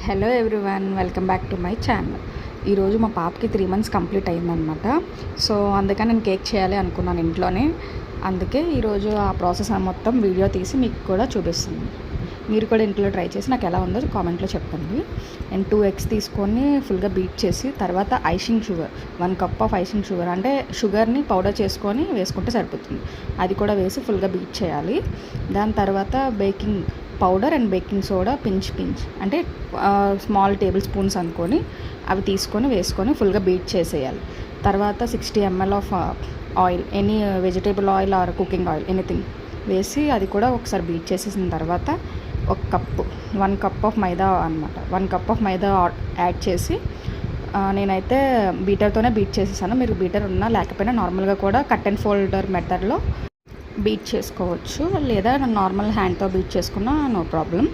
Hello everyone, welcome back to my channel. ఈరోజు మా పాపకి 3 months కంప్లీట్ అయిందనమాట. సో అందుకని నేను కేక్ చేయాలి అనుకున్నాను ఇంట్లోనే. అందుకే ఈరోజు ఆ ప్రాసెస్ మొత్తం వీడియో తీసి మీకు కూడా చూపిస్తున్నాను. మీరు కూడా ఇంట్లో ట్రై చేసి నాకు ఎలా ఉందో కామెంట్లో చెప్పండి. నేను 2 eggs తీసుకొని ఫుల్గా బీట్ చేసి తర్వాత icing sugar 1 cup of icing sugar అంటే షుగర్ని పౌడర్ చేసుకొని వేసుకుంటే సరిపోతుంది. అది కూడా వేసి ఫుల్గా బీట్ చేయాలి. దాని తర్వాత baking powder and baking soda pinch అంటే స్మాల్ టేబుల్ స్పూన్స్ అనుకొని అవి తీసుకొని వేసుకొని ఫుల్గా బీట్ చేసేయాలి. తర్వాత 60 ml of oil, any vegetable oil are cooking oil anything వేసి అది కూడా ఒకసారి బీట్ చేసేసిన తర్వాత 1 cup ఆఫ్ మైదా అనమాట. 1 cup ఆఫ్ మైదా యాడ్ చేసి నేనైతే బీటర్తోనే బీట్ చేసేసాను. మీరు బీటర్ ఉన్నా లేకపోయినా నార్మల్గా కూడా కట్ అండ్ ఫోల్డర్ మెథడ్లో బీట్ చేసుకోవచ్చు, లేదా నార్మల్ హ్యాండ్తో బీట్ చేసుకున్నా నో ప్రాబ్లం.